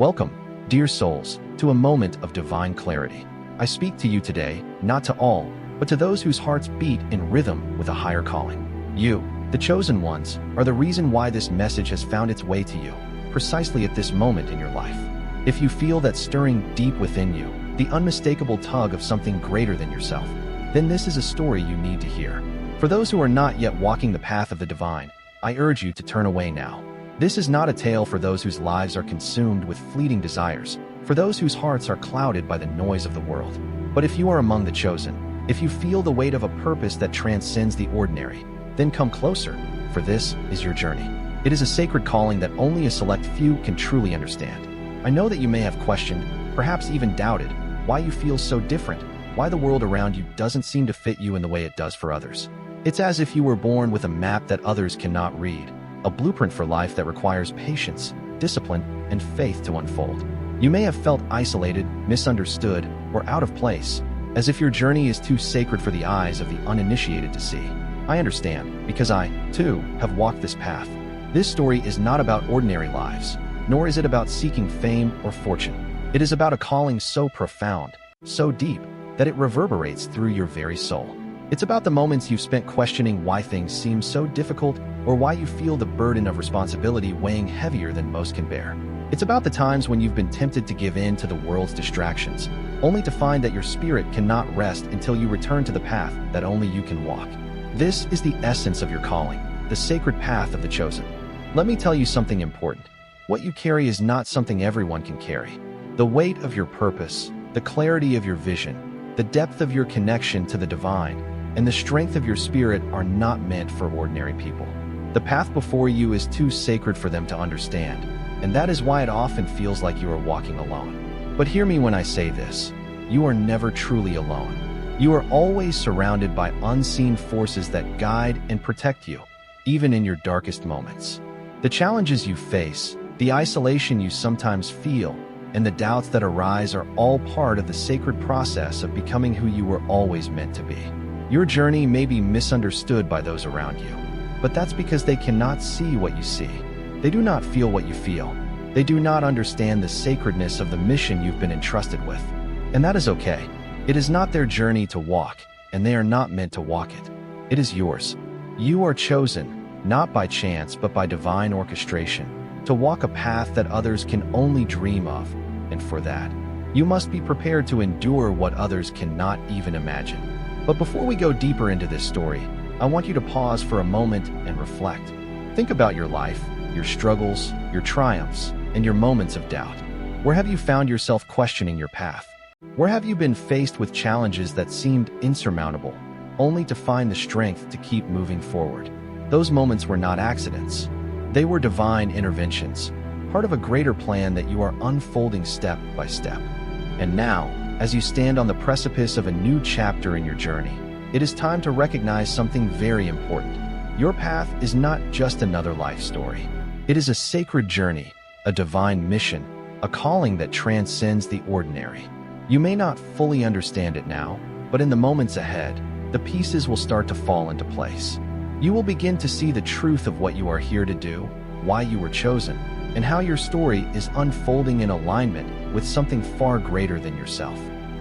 Welcome, dear souls, to a moment of divine clarity. I speak to you today, not to all, but to those whose hearts beat in rhythm with a higher calling. You, the chosen ones, are the reason why this message has found its way to you, precisely at this moment in your life. If you feel that stirring deep within you, the unmistakable tug of something greater than yourself, then this is a story you need to hear. For those who are not yet walking the path of the divine, I urge you to turn away now. This is not a tale for those whose lives are consumed with fleeting desires, for those whose hearts are clouded by the noise of the world. But if you are among the chosen, if you feel the weight of a purpose that transcends the ordinary, then come closer, for this is your journey. It is a sacred calling that only a select few can truly understand. I know that you may have questioned, perhaps even doubted, why you feel so different, why the world around you doesn't seem to fit you in the way it does for others. It's as if you were born with a map that others cannot read, a blueprint for life that requires patience, discipline, and faith to unfold. You may have felt isolated, misunderstood, or out of place, as if your journey is too sacred for the eyes of the uninitiated to see. I understand, because I, too, have walked this path. This story is not about ordinary lives, nor is it about seeking fame or fortune. It is about a calling so profound, so deep, that it reverberates through your very soul. It's about the moments you've spent questioning why things seem so difficult or why you feel the burden of responsibility weighing heavier than most can bear. It's about the times when you've been tempted to give in to the world's distractions, only to find that your spirit cannot rest until you return to the path that only you can walk. This is the essence of your calling, the sacred path of the chosen. Let me tell you something important. What you carry is not something everyone can carry. The weight of your purpose, the clarity of your vision, the depth of your connection to the divine, and the strength of your spirit are not meant for ordinary people. The path before you is too sacred for them to understand, and that is why it often feels like you are walking alone. But hear me when I say this. You are never truly alone. You are always surrounded by unseen forces that guide and protect you, even in your darkest moments. The challenges you face, the isolation you sometimes feel, and the doubts that arise are all part of the sacred process of becoming who you were always meant to be. Your journey may be misunderstood by those around you, but that's because they cannot see what you see. They do not feel what you feel. They do not understand the sacredness of the mission you've been entrusted with. And that is okay. It is not their journey to walk, and they are not meant to walk it. It is yours. You are chosen, not by chance but by divine orchestration, to walk a path that others can only dream of, and for that, you must be prepared to endure what others cannot even imagine. But before we go deeper into this story, I want you to pause for a moment and reflect. Think about your life, your struggles, your triumphs, and your moments of doubt. Where have you found yourself questioning your path? Where have you been faced with challenges that seemed insurmountable, only to find the strength to keep moving forward? Those moments were not accidents. They were divine interventions, part of a greater plan that you are unfolding step by step. And now, as you stand on the precipice of a new chapter in your journey, it is time to recognize something very important. Your path is not just another life story. It is a sacred journey, a divine mission, a calling that transcends the ordinary. You may not fully understand it now, but in the moments ahead, the pieces will start to fall into place. You will begin to see the truth of what you are here to do, why you were chosen, and how your story is unfolding in alignment with something far greater than yourself.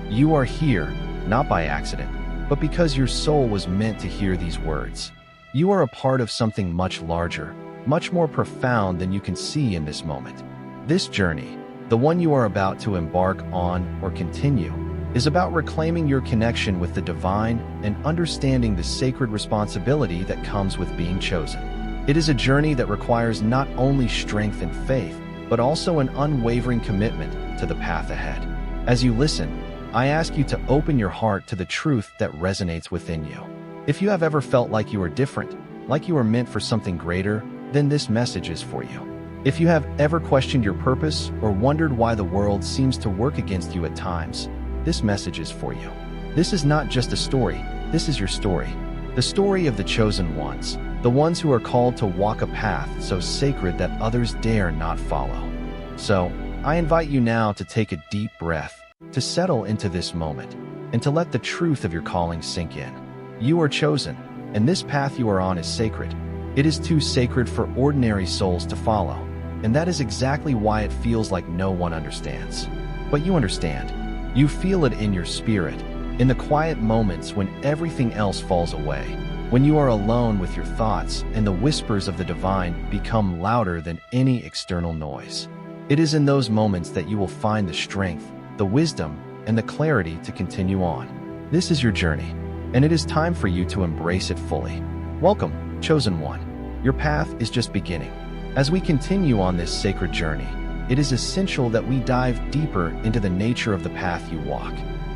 You are here, not by accident, but because your soul was meant to hear these words. You are a part of something much larger, much more profound than you can see in this moment. This journey, the one you are about to embark on or continue, is about reclaiming your connection with the divine and understanding the sacred responsibility that comes with being chosen. It is a journey that requires not only strength and faith, but also an unwavering commitment to the path ahead. As you listen, I ask you to open your heart to the truth that resonates within you. If you have ever felt like you are different, like you are meant for something greater, then this message is for you. If you have ever questioned your purpose or wondered why the world seems to work against you at times, this message is for you. This is not just a story, this is your story. The story of the chosen ones, the ones who are called to walk a path so sacred that others dare not follow. So, I invite you now to take a deep breath, to settle into this moment, and to let the truth of your calling sink in. You are chosen, and this path you are on is sacred. It is too sacred for ordinary souls to follow. and that is exactly why it feels like no one understands. But you understand. You feel it in your spirit, in the quiet moments when everything else falls away, when you are alone with your thoughts and the whispers of the divine become louder than any external noise. It is in those moments that you will find the strength, the wisdom, and the clarity to continue on. This is your journey, and it is time for you to embrace it fully. Welcome, Chosen One. Your path is just beginning. As we continue on this sacred journey, it is essential that we dive deeper into the nature of the path you walk.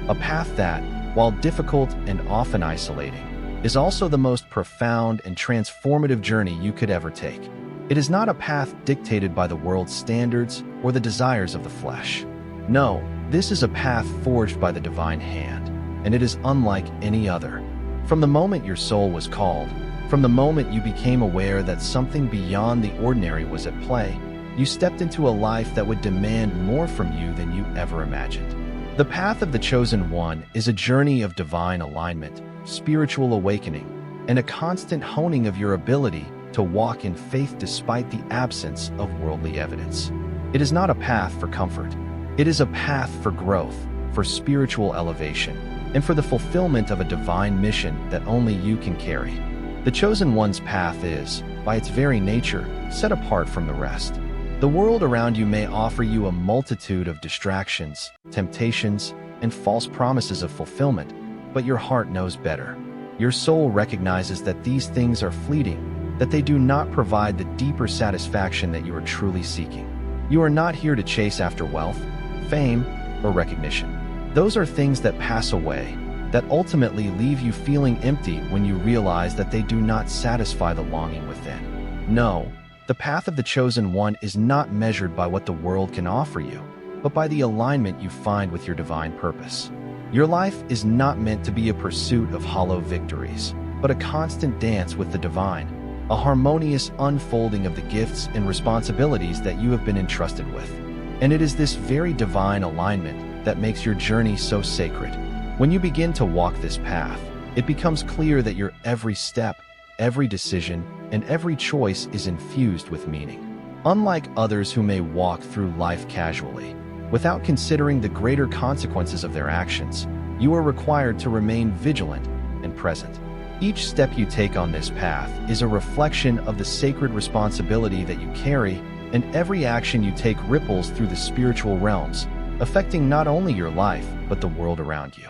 A path that, while difficult and often isolating, is also the most profound and transformative journey you could ever take. It is not a path dictated by the world's standards or the desires of the flesh. No, this is a path forged by the divine hand, and it is unlike any other. From the moment your soul was called, from the moment you became aware that something beyond the ordinary was at play, you stepped into a life that would demand more from you than you ever imagined. The path of the Chosen One is a journey of divine alignment, spiritual awakening, and a constant honing of your ability to walk in faith despite the absence of worldly evidence. It is not a path for comfort. It is a path for growth, for spiritual elevation, and for the fulfillment of a divine mission that only you can carry. The Chosen One's path is, by its very nature, set apart from the rest. The world around you may offer you a multitude of distractions, temptations, and false promises of fulfillment, but your heart knows better. Your soul recognizes that these things are fleeting, that they do not provide the deeper satisfaction that you are truly seeking. You are not here to chase after wealth, fame, or recognition. Those are things that pass away, that ultimately leave you feeling empty when you realize that they do not satisfy the longing within. No, the path of the Chosen One is not measured by what the world can offer you, but by the alignment you find with your divine purpose. Your life is not meant to be a pursuit of hollow victories, but a constant dance with the divine, a harmonious unfolding of the gifts and responsibilities that you have been entrusted with. And it is this very divine alignment that makes your journey so sacred. When you begin to walk this path, it becomes clear that your every step, every decision, and every choice is infused with meaning. Unlike others who may walk through life casually, without considering the greater consequences of their actions, you are required to remain vigilant and present. Each step you take on this path is a reflection of the sacred responsibility that you carry, and every action you take ripples through the spiritual realms, affecting not only your life, but the world around you.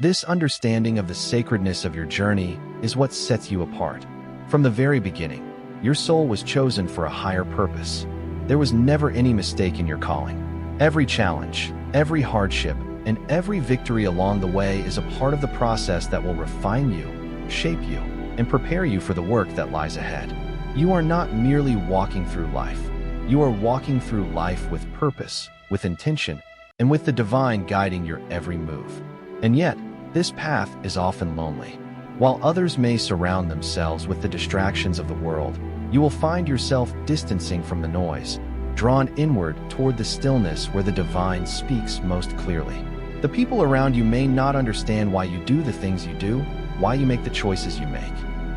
This understanding of the sacredness of your journey is what sets you apart. From the very beginning, your soul was chosen for a higher purpose. There was never any mistake in your calling. Every challenge, every hardship, and every victory along the way is a part of the process that will refine you, shape you, and prepare you for the work that lies ahead. You are not merely walking through life. You are walking through life with purpose, with intention, and with the divine guiding your every move. And yet, this path is often lonely. While others may surround themselves with the distractions of the world, you will find yourself distancing from the noise, drawn inward toward the stillness where the divine speaks most clearly. The people around you may not understand why you do the things you do, why you make the choices you make.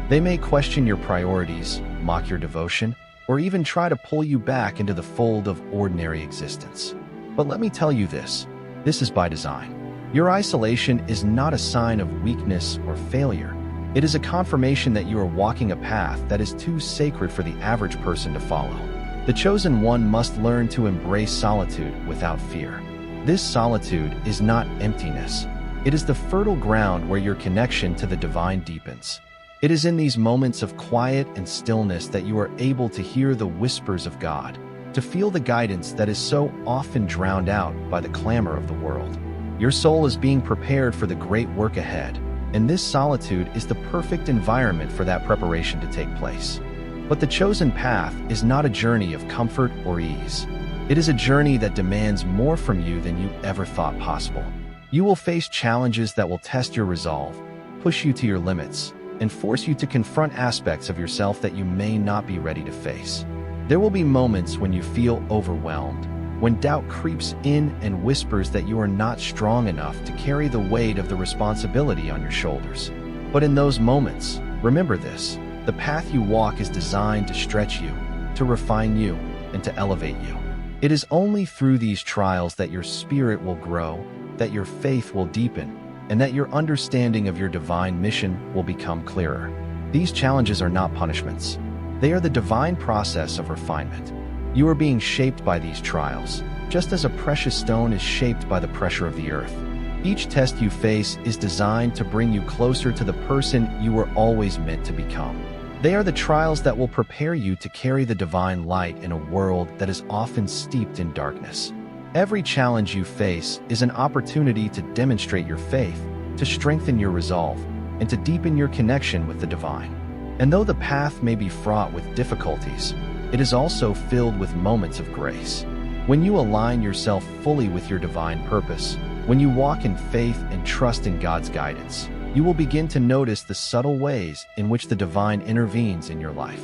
They may question your priorities, mock your devotion, or even try to pull you back into the fold of ordinary existence. But let me tell you this is by design. Your isolation is not a sign of weakness or failure. It is a confirmation that you are walking a path that is too sacred for the average person to follow. The Chosen One must learn to embrace solitude without fear. This solitude is not emptiness. It is the fertile ground where your connection to the divine deepens. It is in these moments of quiet and stillness that you are able to hear the whispers of God, to feel the guidance that is so often drowned out by the clamor of the world. Your soul is being prepared for the great work ahead, and this solitude is the perfect environment for that preparation to take place. But the chosen path is not a journey of comfort or ease. It is a journey that demands more from you than you ever thought possible. You will face challenges that will test your resolve, push you to your limits, and force you to confront aspects of yourself that you may not be ready to face. There will be moments when you feel overwhelmed, when doubt creeps in and whispers that you are not strong enough to carry the weight of the responsibility on your shoulders. But in those moments, remember this: the path you walk is designed to stretch you, to refine you, and to elevate you. It is only through these trials that your spirit will grow, that your faith will deepen, and that your understanding of your divine mission will become clearer. These challenges are not punishments. They are the divine process of refinement. You are being shaped by these trials, just as a precious stone is shaped by the pressure of the earth. Each test you face is designed to bring you closer to the person you were always meant to become. They are the trials that will prepare you to carry the divine light in a world that is often steeped in darkness. Every challenge you face is an opportunity to demonstrate your faith, to strengthen your resolve, and to deepen your connection with the divine. And though the path may be fraught with difficulties, it is also filled with moments of grace. When you align yourself fully with your divine purpose, when you walk in faith and trust in God's guidance, you will begin to notice the subtle ways in which the divine intervenes in your life.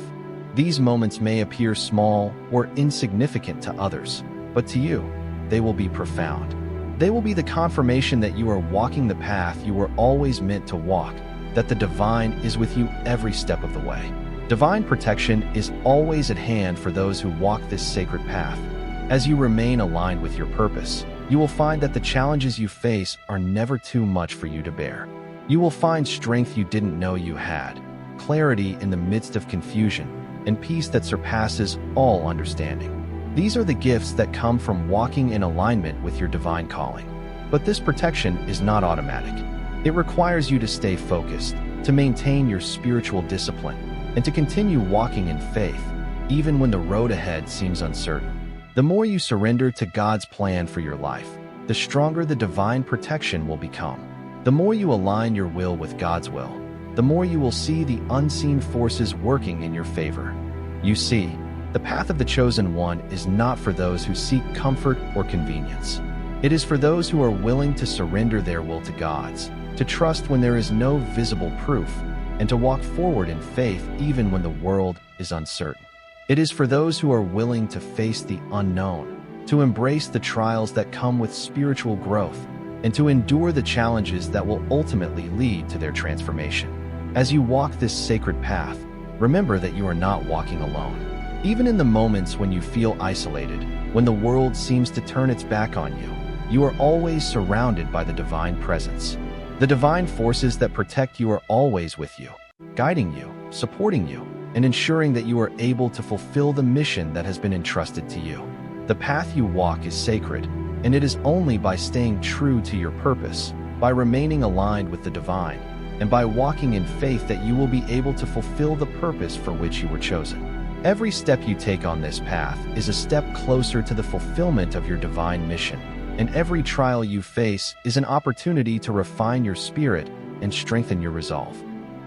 These moments may appear small or insignificant to others, but to you, they will be profound. They will be the confirmation that you are walking the path you were always meant to walk, that the divine is with you every step of the way. Divine protection is always at hand for those who walk this sacred path. As you remain aligned with your purpose, you will find that the challenges you face are never too much for you to bear. You will find strength you didn't know you had, clarity in the midst of confusion, and peace that surpasses all understanding. These are the gifts that come from walking in alignment with your divine calling. But this protection is not automatic. It requires you to stay focused, to maintain your spiritual discipline, and to continue walking in faith, even when the road ahead seems uncertain. The more you surrender to God's plan for your life, the stronger the divine protection will become. The more you align your will with God's will, the more you will see the unseen forces working in your favor. You see, the path of the chosen one is not for those who seek comfort or convenience. It is for those who are willing to surrender their will to God's, to trust when there is no visible proof, and to walk forward in faith even when the world is uncertain. It is for those who are willing to face the unknown, to embrace the trials that come with spiritual growth, and to endure the challenges that will ultimately lead to their transformation. As you walk this sacred path, remember that you are not walking alone. Even in the moments when you feel isolated, when the world seems to turn its back on you, you are always surrounded by the divine presence. The divine forces that protect you are always with you, guiding you, supporting you, and ensuring that you are able to fulfill the mission that has been entrusted to you. The path you walk is sacred, and it is only by staying true to your purpose, by remaining aligned with the divine, and by walking in faith that you will be able to fulfill the purpose for which you were chosen. Every step you take on this path is a step closer to the fulfillment of your divine mission, and every trial you face is an opportunity to refine your spirit and strengthen your resolve.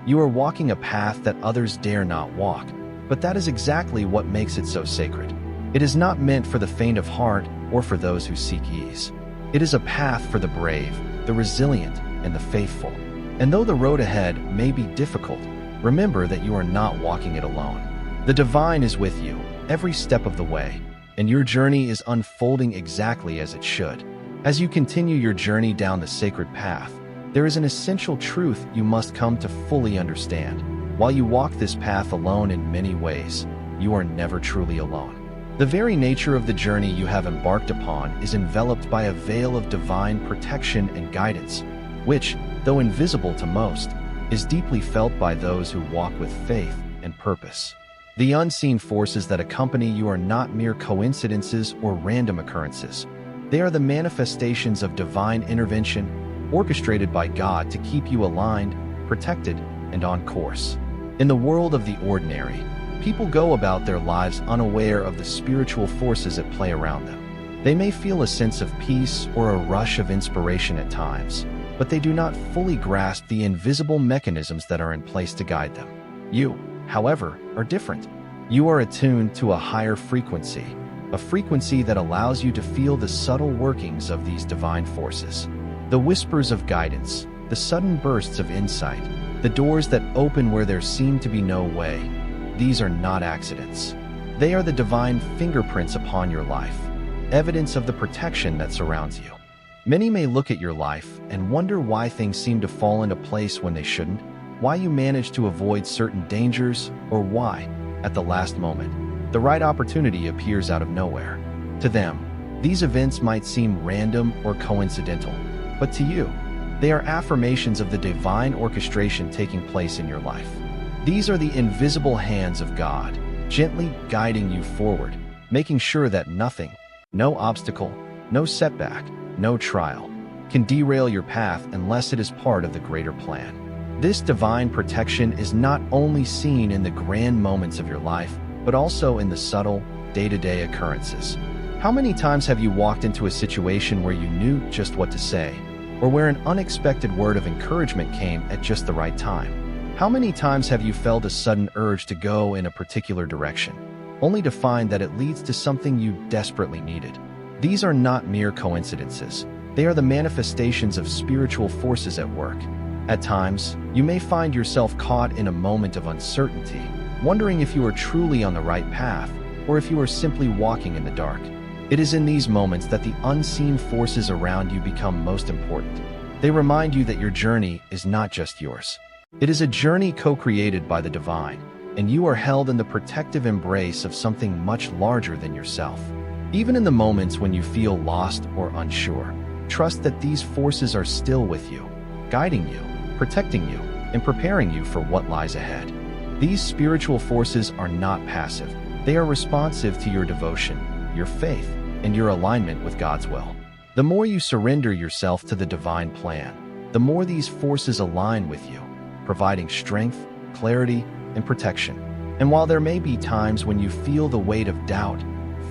You are walking a path that others dare not walk, but that is exactly what makes it so sacred. It is not meant for the faint of heart or for those who seek ease. It is a path for the brave, the resilient, and the faithful. And though the road ahead may be difficult, remember that you are not walking it alone. The divine is with you every step of the way, and your journey is unfolding exactly as it should. As you continue your journey down the sacred path, there is an essential truth you must come to fully understand. While you walk this path alone in many ways, you are never truly alone. The very nature of the journey you have embarked upon is enveloped by a veil of divine protection and guidance, which, though invisible to most, is deeply felt by those who walk with faith and purpose. The unseen forces that accompany you are not mere coincidences or random occurrences. They are the manifestations of divine intervention, orchestrated by God to keep you aligned, protected, and on course. In the world of the ordinary, people go about their lives unaware of the spiritual forces at play around them. They may feel a sense of peace or a rush of inspiration at times, but they do not fully grasp the invisible mechanisms that are in place to guide them. You, however, are different. You are attuned to a higher frequency, a frequency that allows you to feel the subtle workings of these divine forces. The whispers of guidance, the sudden bursts of insight, the doors that open where there seemed to be no way. These are not accidents. They are the divine fingerprints upon your life, evidence of the protection that surrounds you. Many may look at your life and wonder why things seem to fall into place when they shouldn't, why you manage to avoid certain dangers, or why, at the last moment, the right opportunity appears out of nowhere. To them, these events might seem random or coincidental, but to you, they are affirmations of the divine orchestration taking place in your life. These are the invisible hands of God, gently guiding you forward, making sure that nothing, no obstacle, no setback, no trial, can derail your path unless it is part of the greater plan. This divine protection is not only seen in the grand moments of your life, but also in the subtle, day-to-day occurrences. How many times have you walked into a situation where you knew just what to say, or where an unexpected word of encouragement came at just the right time? How many times have you felt a sudden urge to go in a particular direction, only to find that it leads to something you desperately needed? These are not mere coincidences. They are the manifestations of spiritual forces at work. At times, you may find yourself caught in a moment of uncertainty, wondering if you are truly on the right path, or if you are simply walking in the dark. It is in these moments that the unseen forces around you become most important. They remind you that your journey is not just yours. It is a journey co-created by the divine, and you are held in the protective embrace of something much larger than yourself. Even in the moments when you feel lost or unsure, trust that these forces are still with you, guiding you, protecting you, and preparing you for what lies ahead. These spiritual forces are not passive. They are responsive to your devotion, your faith, and your alignment with God's will. The more you surrender yourself to the divine plan, the more these forces align with you, providing strength, clarity, and protection. And while there may be times when you feel the weight of doubt,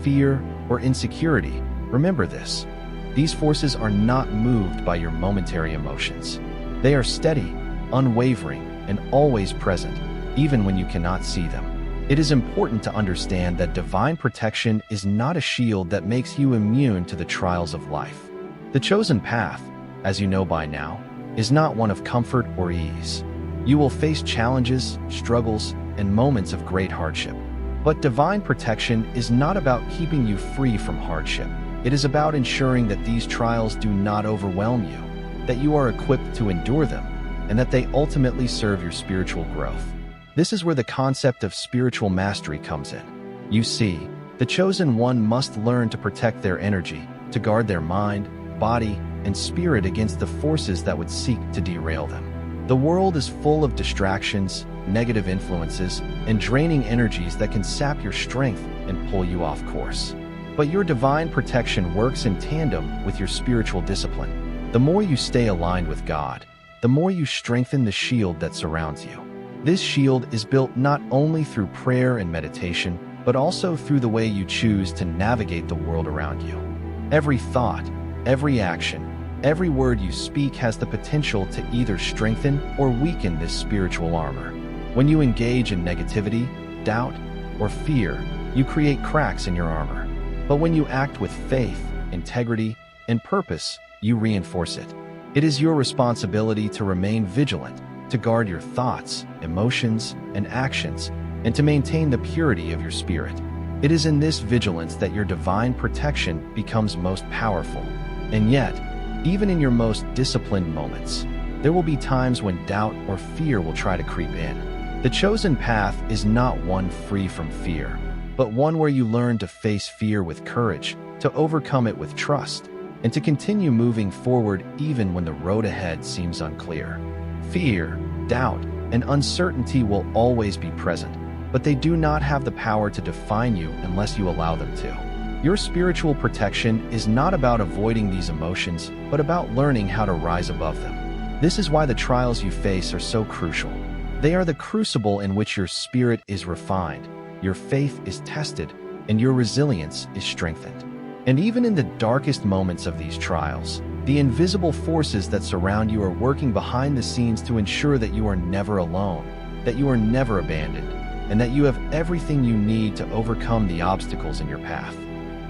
fear, or insecurity, remember this: these forces are not moved by your momentary emotions. They are steady, unwavering, and always present, even when you cannot see them. It is important to understand that divine protection is not a shield that makes you immune to the trials of life. The chosen path, as you know by now, is not one of comfort or ease. You will face challenges, struggles, and moments of great hardship. But divine protection is not about keeping you free from hardship. It is about ensuring that these trials do not overwhelm you, that you are equipped to endure them, and that they ultimately serve your spiritual growth. This is where the concept of spiritual mastery comes in. You see, the chosen one must learn to protect their energy, to guard their mind, body, and spirit against the forces that would seek to derail them. The world is full of distractions, negative influences, and draining energies that can sap your strength and pull you off course. But your divine protection works in tandem with your spiritual discipline. The more you stay aligned with God, the more you strengthen the shield that surrounds you. This shield is built not only through prayer and meditation, but also through the way you choose to navigate the world around you. Every thought, every action, every word you speak has the potential to either strengthen or weaken this spiritual armor. When you engage in negativity, doubt, or fear, you create cracks in your armor. But when you act with faith, integrity, and purpose, you reinforce it. It is your responsibility to remain vigilant, to guard your thoughts, emotions, and actions, and to maintain the purity of your spirit. It is in this vigilance that your divine protection becomes most powerful. And yet, even in your most disciplined moments, there will be times when doubt or fear will try to creep in. The chosen path is not one free from fear, but one where you learn to face fear with courage, to overcome it with trust, and to continue moving forward even when the road ahead seems unclear. Fear, doubt, and uncertainty will always be present, but they do not have the power to define you unless you allow them to. Your spiritual protection is not about avoiding these emotions, but about learning how to rise above them. This is why the trials you face are so crucial. They are the crucible in which your spirit is refined, your faith is tested, and your resilience is strengthened. And even in the darkest moments of these trials, the invisible forces that surround you are working behind the scenes to ensure that you are never alone, that you are never abandoned, and that you have everything you need to overcome the obstacles in your path.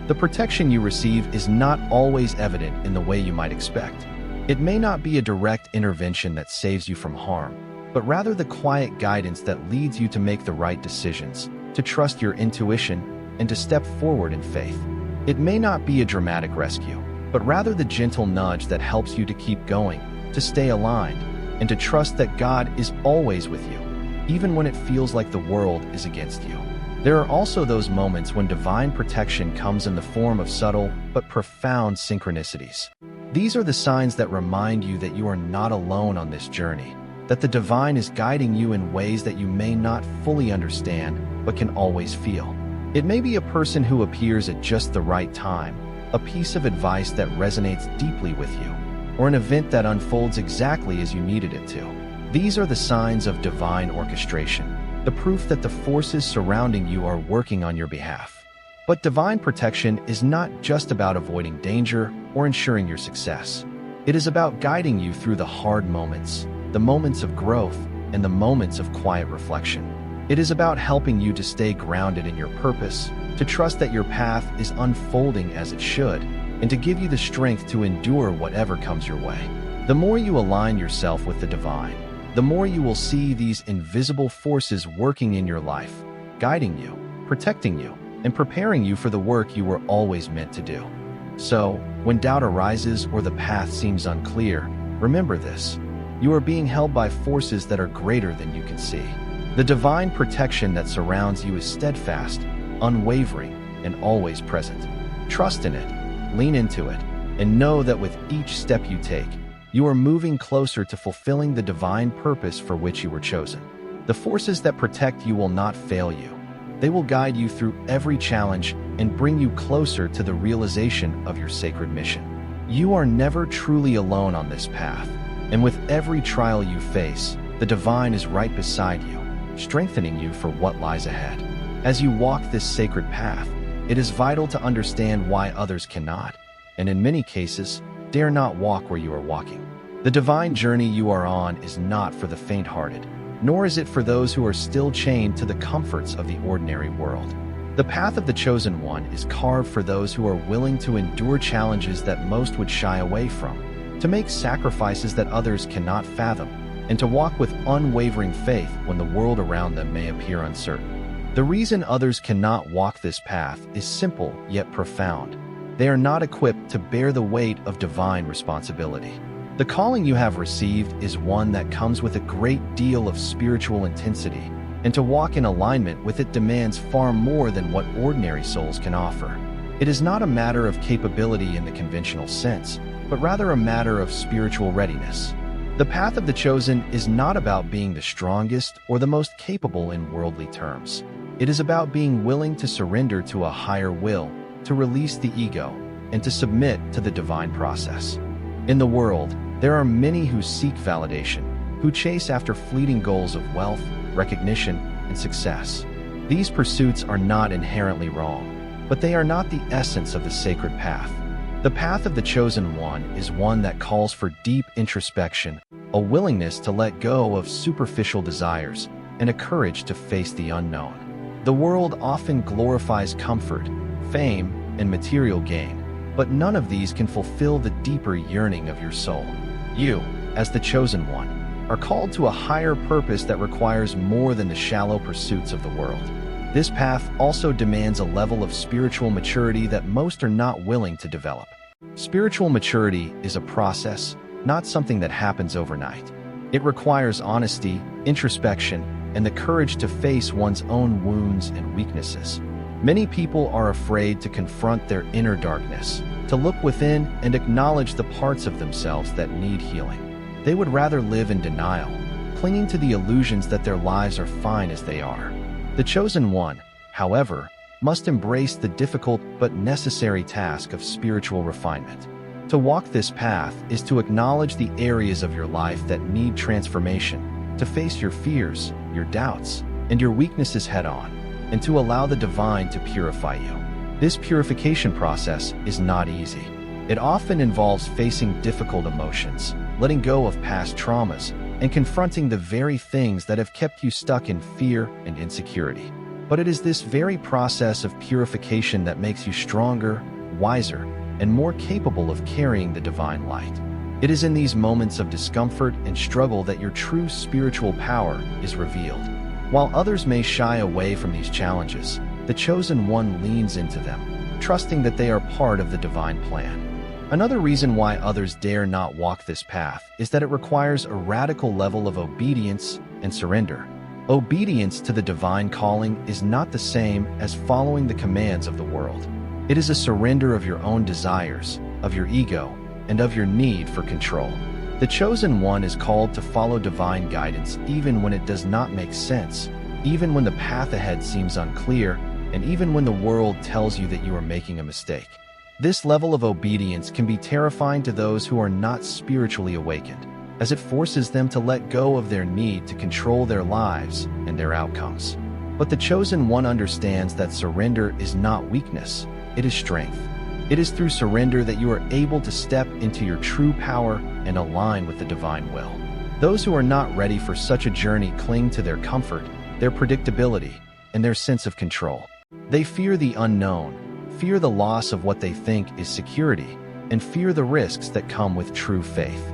The protection you receive is not always evident in the way you might expect. It may not be a direct intervention that saves you from harm, but rather the quiet guidance that leads you to make the right decisions, to trust your intuition, and to step forward in faith. It may not be a dramatic rescue, but rather the gentle nudge that helps you to keep going, to stay aligned, and to trust that God is always with you, even when it feels like the world is against you. There are also those moments when divine protection comes in the form of subtle but profound synchronicities. These are the signs that remind you that you are not alone on this journey, that the divine is guiding you in ways that you may not fully understand but can always feel. It may be a person who appears at just the right time, a piece of advice that resonates deeply with you, or an event that unfolds exactly as you needed it to. These are the signs of divine orchestration, the proof that the forces surrounding you are working on your behalf. But divine protection is not just about avoiding danger or ensuring your success. It is about guiding you through the hard moments, the moments of growth, and the moments of quiet reflection. It is about helping you to stay grounded in your purpose, to trust that your path is unfolding as it should, and to give you the strength to endure whatever comes your way. The more you align yourself with the divine, the more you will see these invisible forces working in your life, guiding you, protecting you, and preparing you for the work you were always meant to do. So, when doubt arises or the path seems unclear, remember this: you are being held by forces that are greater than you can see. The divine protection that surrounds you is steadfast, unwavering, and always present. Trust in it, lean into it, and know that with each step you take, you are moving closer to fulfilling the divine purpose for which you were chosen. The forces that protect you will not fail you. They will guide you through every challenge and bring you closer to the realization of your sacred mission. You are never truly alone on this path, and with every trial you face, the divine is right beside you, strengthening you for what lies ahead. As you walk this sacred path, it is vital to understand why others cannot, and in many cases, dare not walk where you are walking. The divine journey you are on is not for the faint-hearted, nor is it for those who are still chained to the comforts of the ordinary world. The path of the chosen one is carved for those who are willing to endure challenges that most would shy away from, to make sacrifices that others cannot fathom, and to walk with unwavering faith when the world around them may appear uncertain. The reason others cannot walk this path is simple yet profound. They are not equipped to bear the weight of divine responsibility. The calling you have received is one that comes with a great deal of spiritual intensity, and to walk in alignment with it demands far more than what ordinary souls can offer. It is not a matter of capability in the conventional sense, but rather a matter of spiritual readiness. The path of the chosen is not about being the strongest or the most capable in worldly terms. It is about being willing to surrender to a higher will, to release the ego, and to submit to the divine process. In the world, there are many who seek validation, who chase after fleeting goals of wealth, recognition, and success. These pursuits are not inherently wrong, but they are not the essence of the sacred path. The path of the chosen one is one that calls for deep introspection, a willingness to let go of superficial desires, and a courage to face the unknown. The world often glorifies comfort, fame, and material gain, but none of these can fulfill the deeper yearning of your soul. You, as the chosen one, are called to a higher purpose that requires more than the shallow pursuits of the world. This path also demands a level of spiritual maturity that most are not willing to develop. Spiritual maturity is a process, not something that happens overnight. It requires honesty, introspection, and the courage to face one's own wounds and weaknesses. Many people are afraid to confront their inner darkness, to look within and acknowledge the parts of themselves that need healing. They would rather live in denial, clinging to the illusions that their lives are fine as they are. The chosen one, however, must embrace the difficult but necessary task of spiritual refinement. To walk this path is to acknowledge the areas of your life that need transformation, to face your fears, your doubts, and your weaknesses head-on, and to allow the divine to purify you. This purification process is not easy. It often involves facing difficult emotions, letting go of past traumas, and confronting the very things that have kept you stuck in fear and insecurity. But it is this very process of purification that makes you stronger, wiser, and more capable of carrying the divine light. It is in these moments of discomfort and struggle that your true spiritual power is revealed. While others may shy away from these challenges, the chosen one leans into them, trusting that they are part of the divine plan. Another reason why others dare not walk this path is that it requires a radical level of obedience and surrender. Obedience to the divine calling is not the same as following the commands of the world. It is a surrender of your own desires, of your ego, and of your need for control. The chosen one is called to follow divine guidance even when it does not make sense, even when the path ahead seems unclear, and even when the world tells you that you are making a mistake. This level of obedience can be terrifying to those who are not spiritually awakened, as it forces them to let go of their need to control their lives and their outcomes. But the chosen one understands that surrender is not weakness, it is strength. It is through surrender that you are able to step into your true power and align with the divine will. Those who are not ready for such a journey cling to their comfort, their predictability, and their sense of control. They fear the unknown, fear the loss of what they think is security, and fear the risks that come with true faith.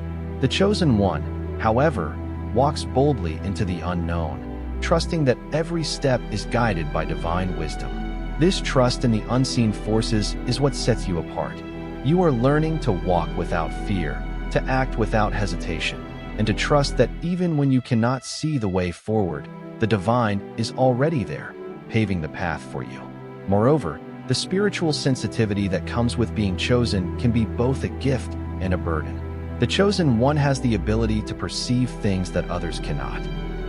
The chosen one, however, walks boldly into the unknown, trusting that every step is guided by divine wisdom. This trust in the unseen forces is what sets you apart. You are learning to walk without fear, to act without hesitation, and to trust that even when you cannot see the way forward, the divine is already there, paving the path for you. Moreover, the spiritual sensitivity that comes with being chosen can be both a gift and a burden. The chosen one has the ability to perceive things that others cannot.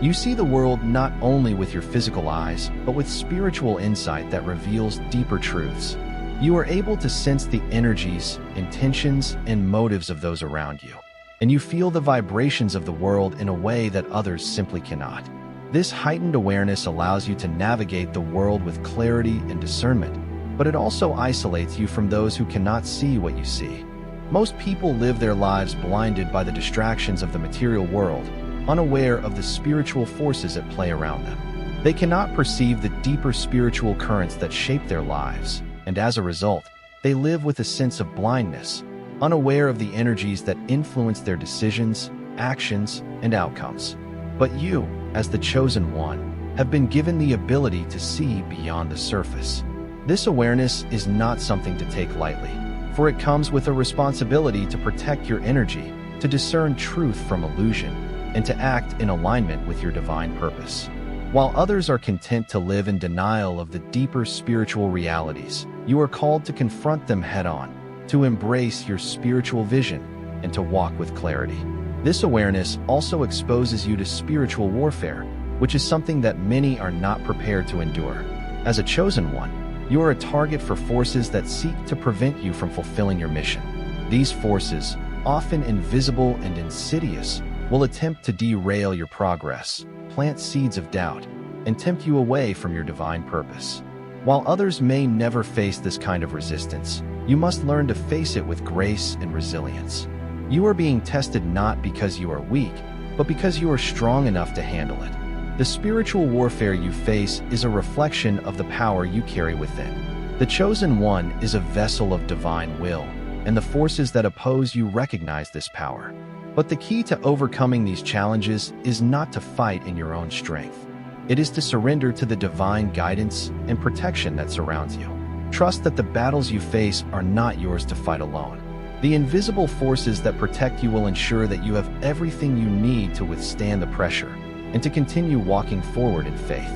You see the world not only with your physical eyes, but with spiritual insight that reveals deeper truths. You are able to sense the energies, intentions, and motives of those around you, and you feel the vibrations of the world in a way that others simply cannot. This heightened awareness allows you to navigate the world with clarity and discernment, but it also isolates you from those who cannot see what you see. Most people live their lives blinded by the distractions of the material world, unaware of the spiritual forces at play around them. They cannot perceive the deeper spiritual currents that shape their lives, and as a result, they live with a sense of blindness, unaware of the energies that influence their decisions, actions, and outcomes. But you, as the chosen one, have been given the ability to see beyond the surface. This awareness is not something to take lightly, for it comes with a responsibility to protect your energy, to discern truth from illusion, and to act in alignment with your divine purpose. While others are content to live in denial of the deeper spiritual realities, you are called to confront them head-on, to embrace your spiritual vision, and to walk with clarity. This awareness also exposes you to spiritual warfare, which is something that many are not prepared to endure. As a chosen one, you are a target for forces that seek to prevent you from fulfilling your mission. These forces, often invisible and insidious, will attempt to derail your progress, plant seeds of doubt, and tempt you away from your divine purpose. While others may never face this kind of resistance, you must learn to face it with grace and resilience. You are being tested not because you are weak, but because you are strong enough to handle it. The spiritual warfare you face is a reflection of the power you carry within. The chosen one is a vessel of divine will, and the forces that oppose you recognize this power. But the key to overcoming these challenges is not to fight in your own strength. It is to surrender to the divine guidance and protection that surrounds you. Trust that the battles you face are not yours to fight alone. The invisible forces that protect you will ensure that you have everything you need to withstand the pressure and to continue walking forward in faith.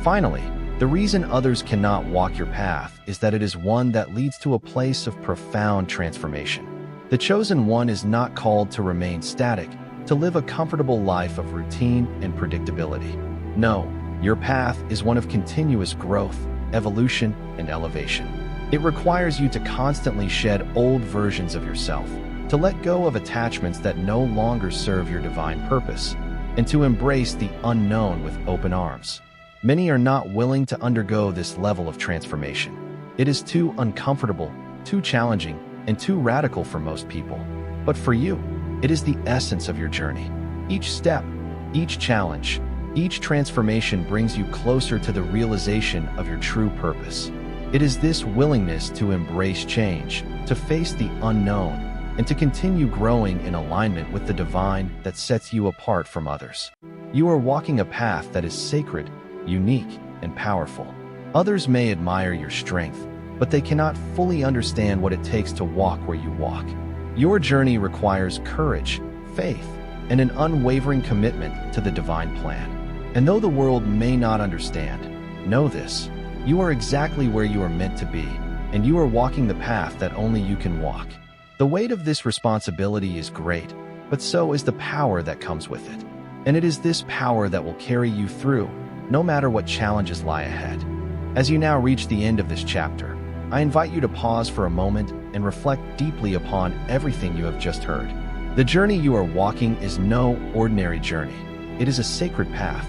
Finally, the reason others cannot walk your path is that it is one that leads to a place of profound transformation. The chosen one is not called to remain static, to live a comfortable life of routine and predictability. No, your path is one of continuous growth, evolution, and elevation. It requires you to constantly shed old versions of yourself, to let go of attachments that no longer serve your divine purpose, and to embrace the unknown with open arms. Many are not willing to undergo this level of transformation. It is too uncomfortable, too challenging, and too radical for most people. But for you, it is the essence of your journey. Each step, each challenge, each transformation brings you closer to the realization of your true purpose. It is this willingness to embrace change, to face the unknown, and to continue growing in alignment with the divine that sets you apart from others. You are walking a path that is sacred, unique, and powerful. Others may admire your strength, but they cannot fully understand what it takes to walk where you walk. Your journey requires courage, faith, and an unwavering commitment to the divine plan. And though the world may not understand, know this: you are exactly where you are meant to be, and you are walking the path that only you can walk. The weight of this responsibility is great, but so is the power that comes with it. And it is this power that will carry you through, no matter what challenges lie ahead. As you now reach the end of this chapter, I invite you to pause for a moment and reflect deeply upon everything you have just heard. The journey you are walking is no ordinary journey. It is a sacred path,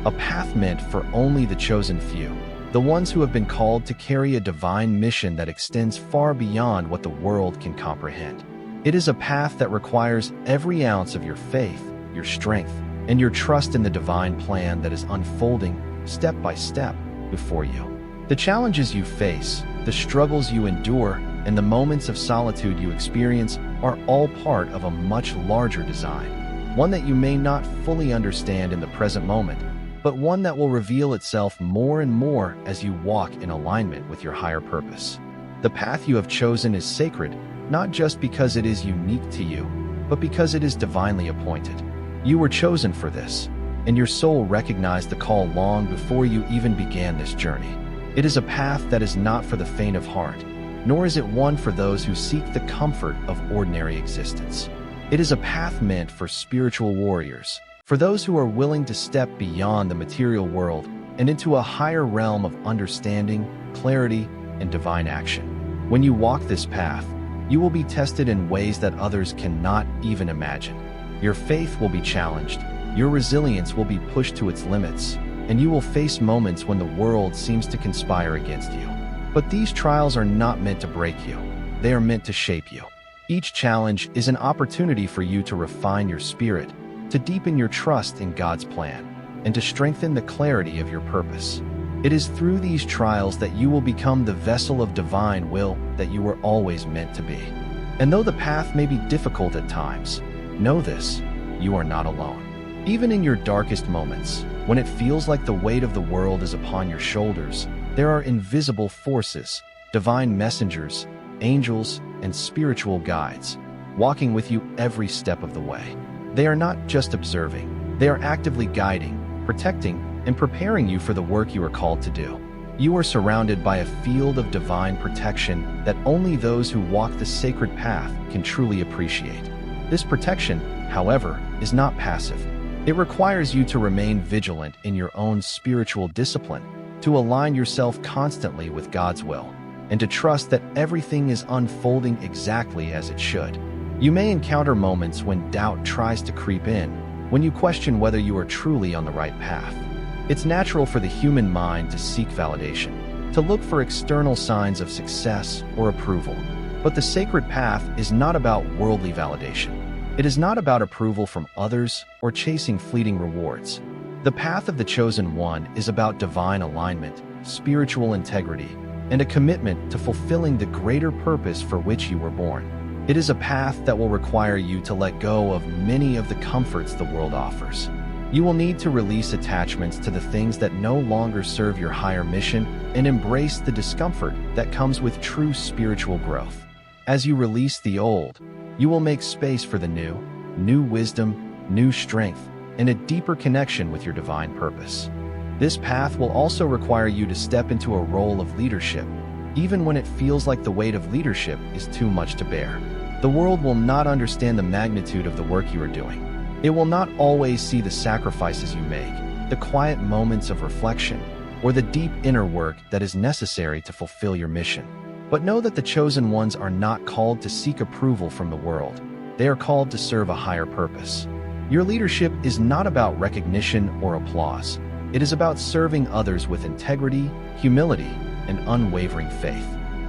a path meant for only the chosen few, the ones who have been called to carry a divine mission that extends far beyond what the world can comprehend. It is a path that requires every ounce of your faith, your strength, and your trust in the divine plan that is unfolding step by step before you. The challenges you face, the struggles you endure, and the moments of solitude you experience are all part of a much larger design, one that you may not fully understand in the present moment, but one that will reveal itself more and more as you walk in alignment with your higher purpose. The path you have chosen is sacred, not just because it is unique to you, but because it is divinely appointed. You were chosen for this, and your soul recognized the call long before you even began this journey. It is a path that is not for the faint of heart, nor is it one for those who seek the comfort of ordinary existence. It is a path meant for spiritual warriors, for those who are willing to step beyond the material world and into a higher realm of understanding, clarity, and divine action. When you walk this path, you will be tested in ways that others cannot even imagine. Your faith will be challenged, your resilience will be pushed to its limits, and you will face moments when the world seems to conspire against you. But these trials are not meant to break you. They are meant to shape you. Each challenge is an opportunity for you to refine your spirit, to deepen your trust in God's plan, and to strengthen the clarity of your purpose. It is through these trials that you will become the vessel of divine will that you were always meant to be. And though the path may be difficult at times, know this: you are not alone. Even in your darkest moments, when it feels like the weight of the world is upon your shoulders, there are invisible forces, divine messengers, angels, and spiritual guides, walking with you every step of the way. They are not just observing, they are actively guiding, protecting, and preparing you for the work you are called to do. You are surrounded by a field of divine protection that only those who walk the sacred path can truly appreciate. This protection, however, is not passive. It requires you to remain vigilant in your own spiritual discipline, to align yourself constantly with God's will, and to trust that everything is unfolding exactly as it should. You may encounter moments when doubt tries to creep in, when you question whether you are truly on the right path. It's natural for the human mind to seek validation, to look for external signs of success or approval. But the sacred path is not about worldly validation. It is not about approval from others or chasing fleeting rewards. The path of the chosen one is about divine alignment, spiritual integrity, and a commitment to fulfilling the greater purpose for which you were born. It is a path that will require you to let go of many of the comforts the world offers. You will need to release attachments to the things that no longer serve your higher mission and embrace the discomfort that comes with true spiritual growth. As you release the old, you will make space for the new wisdom, new strength, and a deeper connection with your divine purpose. This path will also require you to step into a role of leadership, even when it feels like the weight of leadership is too much to bear. The world will not understand the magnitude of the work you are doing. It will not always see the sacrifices you make, the quiet moments of reflection, or the deep inner work that is necessary to fulfill your mission. But know that the chosen ones are not called to seek approval from the world. They are called to serve a higher purpose. Your leadership is not about recognition or applause. It is about serving others with integrity, humility, and unwavering faith.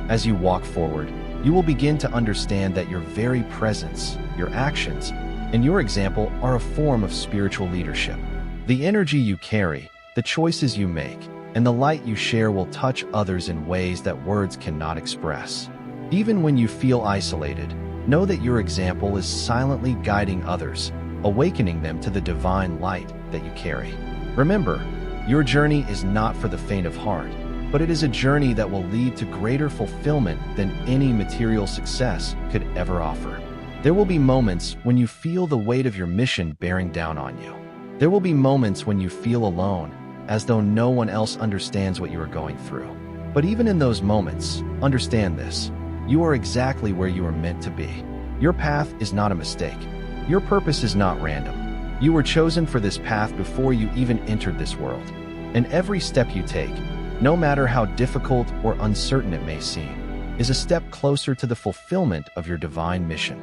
As you walk forward, you will begin to understand that your very presence, your actions, and your example are a form of spiritual leadership. The energy you carry, the choices you make, and the light you share will touch others in ways that words cannot express. Even when you feel isolated, know that your example is silently guiding others, awakening them to the divine light that you carry. Remember, your journey is not for the faint of heart, but it is a journey that will lead to greater fulfillment than any material success could ever offer. There will be moments when you feel the weight of your mission bearing down on you. There will be moments when you feel alone, as though no one else understands what you are going through. But even in those moments, understand this: you are exactly where you are meant to be. Your path is not a mistake. Your purpose is not random. You were chosen for this path before you even entered this world. And every step you take, no matter how difficult or uncertain it may seem, is a step closer to the fulfillment of your divine mission.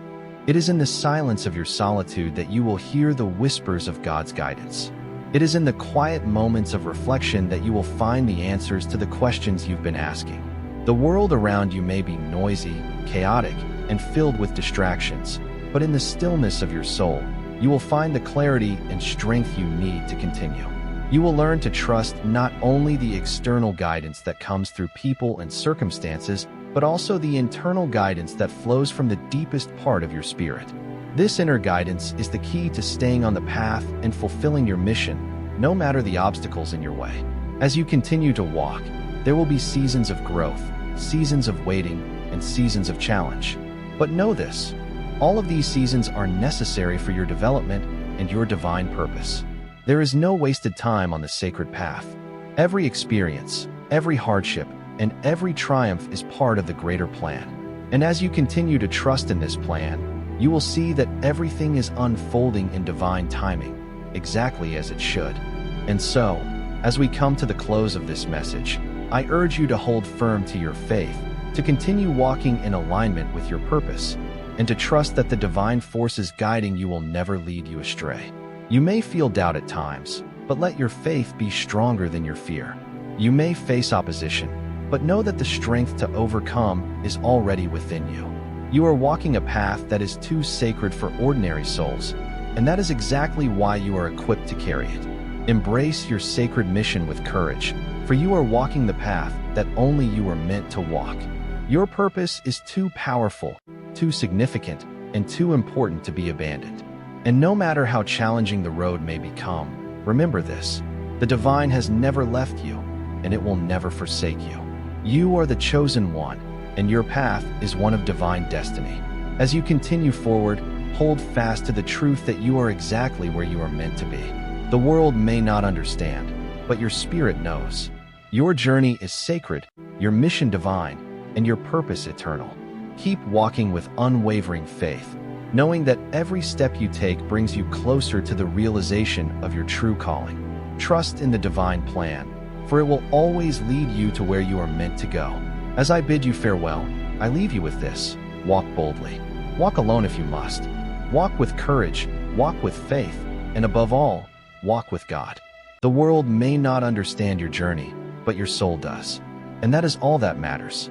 It is in the silence of your solitude that you will hear the whispers of God's guidance. It is in the quiet moments of reflection that you will find the answers to the questions you've been asking. The world around you may be noisy, chaotic, and filled with distractions, but in the stillness of your soul, you will find the clarity and strength you need to continue. You will learn to trust not only the external guidance that comes through people and circumstances, but also the internal guidance that flows from the deepest part of your spirit. This inner guidance is the key to staying on the path and fulfilling your mission, no matter the obstacles in your way. As you continue to walk, there will be seasons of growth, seasons of waiting, and seasons of challenge. But know this: all of these seasons are necessary for your development and your divine purpose. There is no wasted time on the sacred path. Every experience, every hardship, and every triumph is part of the greater plan. And as you continue to trust in this plan, you will see that everything is unfolding in divine timing, exactly as it should. And so, as we come to the close of this message, I urge you to hold firm to your faith, to continue walking in alignment with your purpose, and to trust that the divine forces guiding you will never lead you astray. You may feel doubt at times, but let your faith be stronger than your fear. You may face opposition, but know that the strength to overcome is already within you. You are walking a path that is too sacred for ordinary souls, and that is exactly why you are equipped to carry it. Embrace your sacred mission with courage, for you are walking the path that only you were meant to walk. Your purpose is too powerful, too significant, and too important to be abandoned. And no matter how challenging the road may become, remember this: the divine has never left you, and it will never forsake you. You are the chosen one, and your path is one of divine destiny. As you continue forward, hold fast to the truth that you are exactly where you are meant to be. The world may not understand, but your spirit knows. Your journey is sacred, your mission divine, and your purpose eternal. Keep walking with unwavering faith, knowing that every step you take brings you closer to the realization of your true calling. Trust in the divine plan, for it will always lead you to where you are meant to go. As I bid you farewell, I leave you with this: walk boldly. Walk alone if you must. Walk with courage, walk with faith, and above all, walk with God. The world may not understand your journey, but your soul does. And that is all that matters.